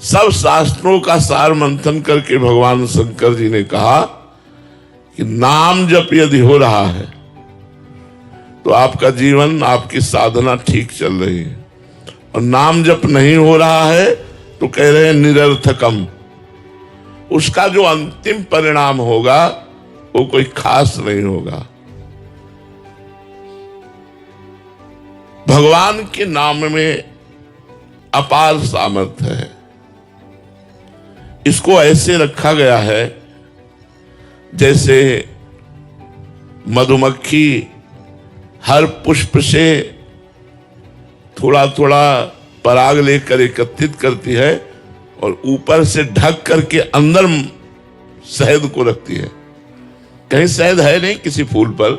सब शास्त्रों का सार मंथन करके भगवान शंकर जी ने कहा कि नाम जप यदि हो रहा है तो आपका जीवन, आपकी साधना ठीक चल रही है, और नाम जप नहीं हो रहा है तो कह रहे हैं निरर्थकम। उसका जो अंतिम परिणाम होगा वो कोई खास नहीं होगा। भगवान के नाम में अपार सामर्थ्य है। इसको ऐसे रखा गया है जैसे मधुमक्खी हर पुष्प से थोड़ा थोड़ा पराग लेकर एकत्रित करती है और ऊपर से ढक करके अंदर शहद को रखती है। कहीं शहद है नहीं किसी फूल पर,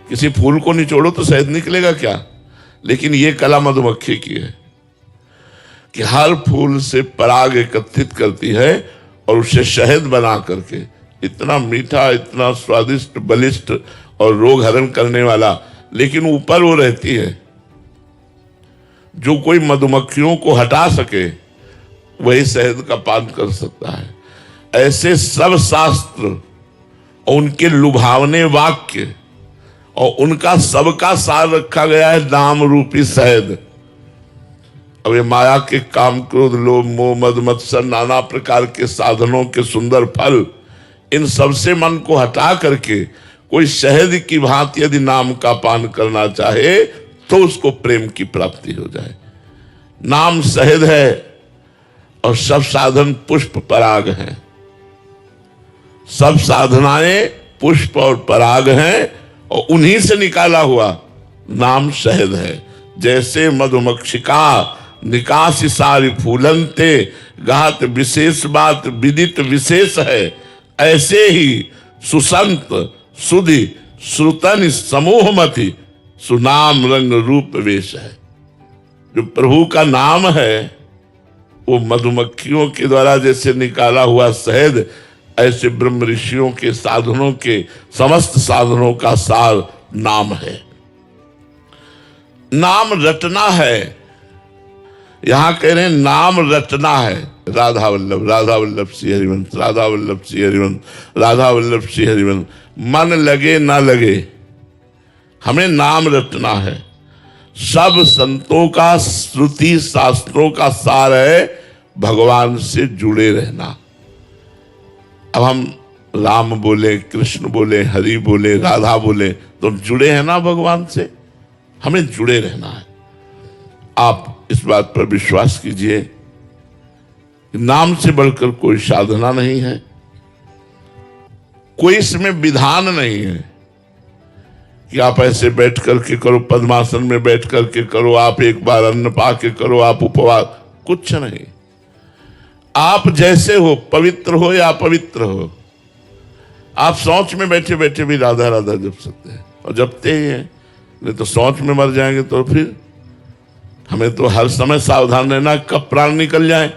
किसी फूल को निचोड़ो तो शहद निकलेगा क्या? लेकिन ये कला मधुमक्खी की है कि हर फूल से पराग एकत्रित करती है और उसे शहद बना करके, इतना मीठा, इतना स्वादिष्ट, बलिष्ठ और रोग हरण करने वाला, लेकिन ऊपर वो रहती है। जो कोई मधुमक्खियों को हटा सके वही शहद का पान कर सकता है। ऐसे सब शास्त्र और उनके लुभावने वाक्य और उनका सबका सार रखा गया है नाम रूपी शहद। अब ये माया के काम, क्रोध, लोभ, मोह, मद, मत्सर, नाना प्रकार के साधनों के सुंदर फल, इन सबसे मन को हटा करके कोई शहद की भांति यदि नाम का पान करना चाहे तो उसको प्रेम की प्राप्ति हो जाए। नाम शहद है और सब साधन पुष्प पराग हैं। सब साधनाएं पुष्प और पराग हैं और उन्हीं से निकाला हुआ नाम शहद है। जैसे मधुमक्षिका निकासी सारी फूलंते गात विशेष बात विदित विशेष है, ऐसे ही सुसंत सुधि श्रुतन समूह मति सुनाम रंग रूप वेश है। जो प्रभु का नाम है वो मधुमक्खियों के द्वारा जैसे निकाला हुआ शहद, ऐसे ब्रह्म ऋषियों के साधनों के समस्त साधनों का सार नाम है। नाम रटना है। यहां कह रहे हैं नाम रटना है। राधा वल्लभ, राधा वल्लभ श्री हरिवंश, राधा वल्लभ श्री हरिवंश, राधा वल्लभ श्री हरिवंश। मन लगे ना लगे, हमें नाम रटना है। सब संतों का, श्रुति शास्त्रों का सार है भगवान से जुड़े रहना। अब हम राम बोले, कृष्ण बोले, हरि बोले, राधा बोले, तो जुड़े हैं ना भगवान से। हमें जुड़े रहना है। आप इस बात पर विश्वास कीजिए, नाम से बढ़कर कोई साधना नहीं है, कोई इसमें विधान नहीं है कि आप ऐसे बैठ करके करो, पद्मासन में बैठ करके करो, आप एक बार अन्न पाके करो, आप उपवास, कुछ नहीं। आप जैसे हो, पवित्र हो या अपवित्र हो, आप शौच में बैठे बैठे भी राधा राधा जप सकते हैं और जपते ही हैं। नहीं तो शौच में मर जाएंगे तो फिर हमें तो हर समय सावधान रहना, कब प्राण निकल जाए।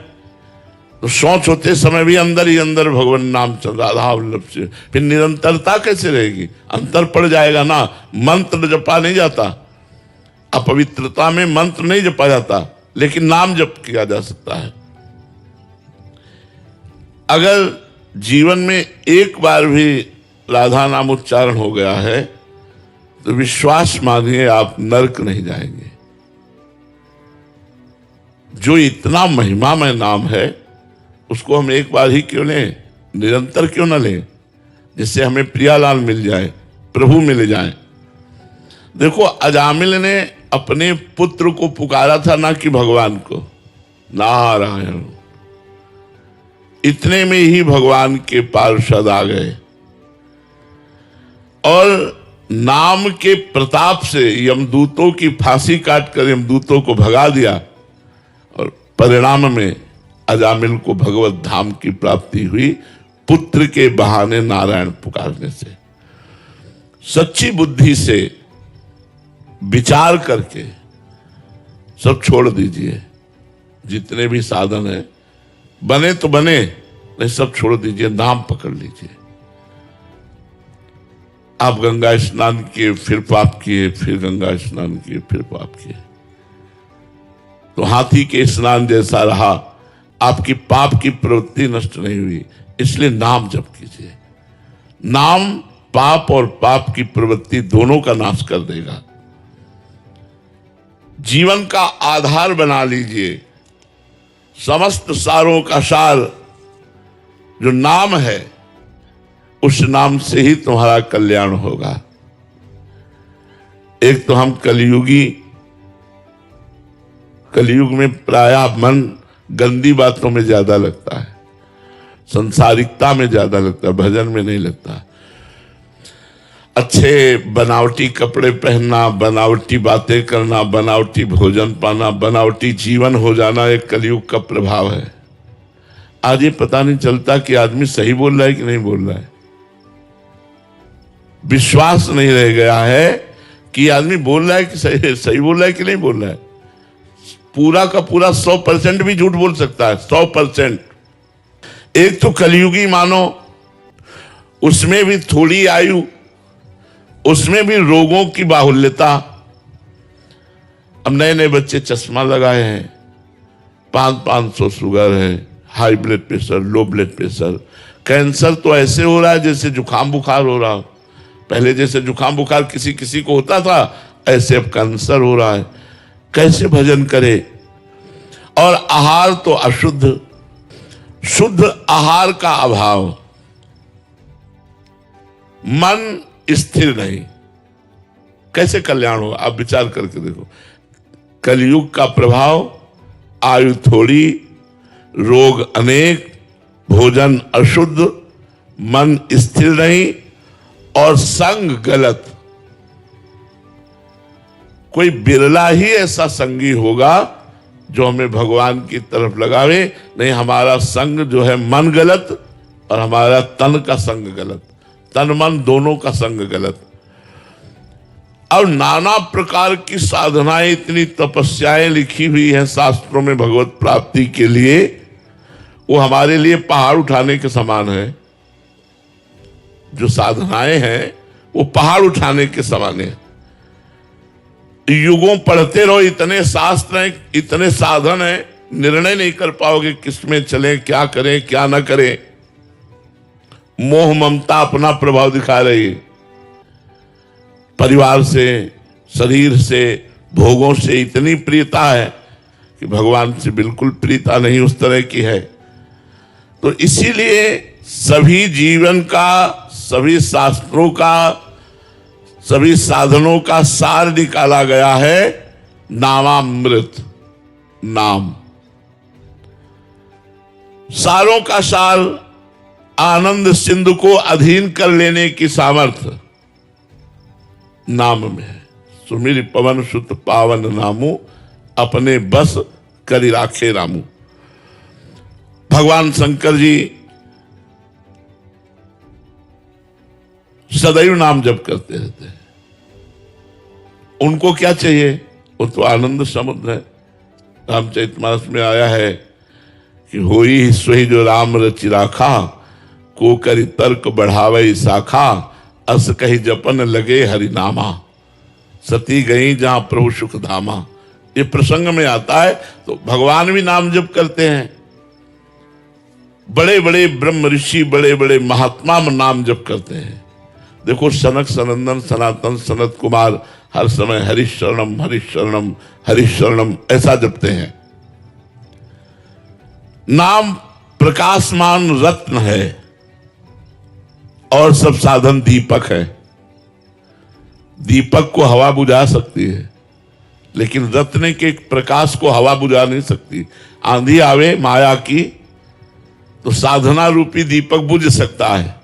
तो शौच होते समय भी अंदर ही अंदर भगवान नाम चल, राधा वल्लभ से। फिर निरंतरता कैसे रहेगी? अंतर पड़ जाएगा ना। मंत्र जपा नहीं जाता, अपवित्रता में मंत्र नहीं जपा जाता, लेकिन नाम जप किया जा सकता है। अगर जीवन में एक बार भी राधा नाम उच्चारण हो गया है तो विश्वास मानिए आप नरक नहीं जाएंगे। जो इतना महिमामय नाम है उसको हम एक बार ही क्यों लें, निरंतर क्यों न लें, जिससे हमें प्रियालाल मिल जाए, प्रभु मिल जाए। देखो, अजामिल ने अपने पुत्र को पुकारा था, ना कि भगवान को। नारायण, इतने में ही भगवान के पार्षद आ गए और नाम के प्रताप से यमदूतों की फांसी काटकर यमदूतों को भगा दिया और परिणाम में अजामिल को भगवत धाम की प्राप्ति हुई, पुत्र के बहाने नारायण पुकारने से। सच्ची बुद्धि से विचार करके सब छोड़ दीजिए। जितने भी साधन है, बने तो बने, नहीं सब छोड़ दीजिए, नाम पकड़ लीजिए। आप गंगा स्नान किए, फिर पाप किए, फिर गंगा स्नान किए, फिर पाप किए, तो हाथी के स्नान जैसा रहा आपकी पाप की प्रवृत्ति नष्ट नहीं हुई, इसलिए नाम जप कीजिए। नाम पाप और पाप की प्रवृत्ति दोनों का नाश कर देगा। जीवन का आधार बना लीजिए। समस्त सारों का सार जो नाम है, उस नाम से ही तुम्हारा कल्याण होगा। एक तो हम कलयुग में प्रायः मन गंदी बातों में ज्यादा लगता है, संसारिकता में ज्यादा लगता है, भजन में नहीं लगता। अच्छे बनावटी कपड़े पहनना, बनावटी बातें करना, बनावटी भोजन पाना, बनावटी जीवन हो जाना एक कलयुग का प्रभाव है। आज ये पता नहीं चलता कि आदमी सही बोल रहा है कि नहीं बोल रहा है। विश्वास नहीं रह गया है कि आदमी बोल रहा है कि सही बोल रहा है कि नहीं बोल रहा है। पूरा का पूरा 100% भी झूठ बोल सकता है, 100%। एक तो कलयुगी मानो, उसमें भी थोड़ी आयु, उसमें भी रोगों की बाहुल्यता। अब नए नए बच्चे चश्मा लगाए हैं, 500 शुगर है, high blood pressure, low blood pressure, cancer तो ऐसे हो रहा है जैसे जुकाम बुखार हो रहा। पहले जैसे जुकाम बुखार किसी किसी को होता था, ऐसे अब कैंसर हो रहा है। कैसे भजन करे? और आहार तो अशुद्ध, शुद्ध आहार का अभाव, मन स्थिर नहीं, कैसे कल्याण होगा? आप विचार करके देखो। कलयुग का प्रभाव, आयु थोड़ी, रोग अनेक, भोजन अशुद्ध, मन स्थिर नहीं और संग गलत। कोई बिरला ही ऐसा संगी होगा जो हमें भगवान की तरफ लगावे। नहीं, हमारा संग जो है मन गलत और हमारा तन का संग गलत, तन मन दोनों का संग गलत। और नाना प्रकार की साधनाएं, इतनी तपस्याएं लिखी हुई हैं शास्त्रों में भगवत प्राप्ति के लिए, वो हमारे लिए पहाड़ उठाने के समान है। जो साधनाएं हैं वो पहाड़ उठाने के समान है। युगों पढ़ते रहो, इतने शास्त्र हैं, इतने साधन हैं, निर्णय नहीं कर पाओगे किसमें चले, क्या करें क्या ना करें। मोह ममता अपना प्रभाव दिखा रही है। परिवार से, शरीर से, भोगों से इतनी प्रियता है कि भगवान से बिल्कुल प्रियता नहीं उस तरह की है। तो इसीलिए सभी जीवन का, सभी शास्त्रों का, सभी साधनों का सार निकाला गया है नामामृत, नाम। सारों का सार, आनंद सिंधु को अधीन कर लेने की सामर्थ्य नाम में है। सुमिर पवन सुत पावन नामू, अपने बस करि राखे रामू। भगवान शंकर जी सदैव नाम जप करते रहते हैं। उनको क्या चाहिए? वो तो आनंद समुद्र है। रामचरितमानस में आया है कि होई सोई जो राम रचि राखा, को करि तर्क बढ़ावे शाखा, अस कही जपन लगे हरिनामा, सती गई जहां प्रभु सुख धामा। ये प्रसंग में आता है। तो भगवान भी नाम जप करते हैं। बड़े बड़े ब्रह्म ऋषि, बड़े बड़े महात्मा नाम जप करते हैं। देखो, सनक सनंदन सनातन सनत कुमार हर समय हरिशरणम हरिशरणम हरिशरणम ऐसा जपते हैं। नाम प्रकाशमान रत्न है और सब साधन दीपक है। दीपक को हवा बुझा सकती है, लेकिन रत्न के प्रकाश को हवा बुझा नहीं सकती। आंधी आवे माया की तो साधना रूपी दीपक बुझ सकता है,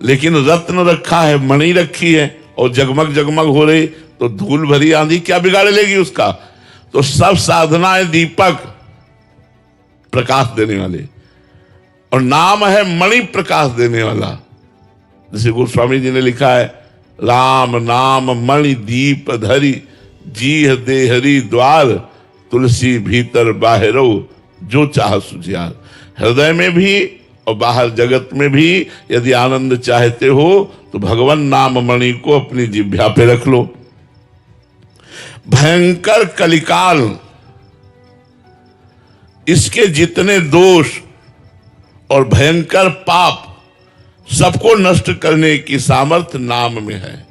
लेकिन रत्न रखा है, मणि रखी है और जगमग जगमग हो रही, तो धूल भरी आंधी क्या बिगाड़ लेगी उसका? तो सब साधनाएं दीपक, प्रकाश देने वाले, और नाम है मणि प्रकाश देने वाला। जैसे गोस्वामी जी ने लिखा है, राम नाम मणि दीप धरी, जीह देहरी द्वार, तुलसी भीतर बाहरो, जो चाह सुझियार। हृदय में भी और बाहर जगत में भी यदि आनंद चाहते हो तो भगवान नाम मणि को अपनी जिह्वा पे रख लो। भयंकर कलिकाल इसके जितने दोष और भयंकर पाप सबको नष्ट करने की सामर्थ्य नाम में है।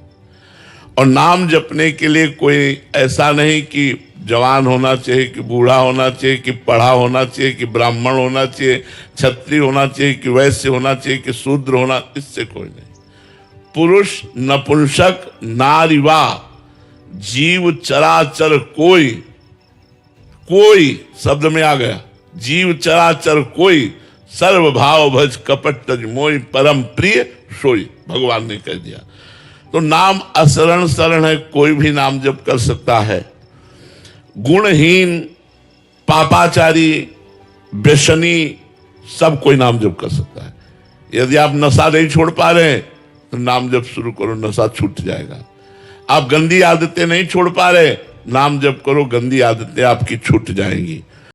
और नाम जपने के लिए कोई ऐसा नहीं कि जवान होना चाहिए, कि बूढ़ा होना चाहिए, कि पढ़ा होना चाहिए, कि ब्राह्मण होना चाहिए, क्षत्रिय होना चाहिए, कि वैश्य होना चाहिए, कि शूद्र होना, इससे कोई नहीं। पुरुष, नपुंसक, नारीवा, जीव चराचर कोई, कोई शब्द में आ गया, जीव चराचर कोई, सर्व भाव भज कपट तज मोई, परम प्रिय सोई, भगवान ने कह दिया। तो नाम असरण शरण है, कोई भी नाम जप कर सकता है। गुणहीन, पापाचारी, व्यसनी, सब कोई नाम जप कर सकता है। यदि आप नशा नहीं छोड़ पा रहे हैं तो नाम जप शुरू करो, नशा छूट जाएगा। आप गंदी आदतें नहीं छोड़ पा रहे, नाम जप करो, गंदी आदतें आपकी छूट जाएंगी।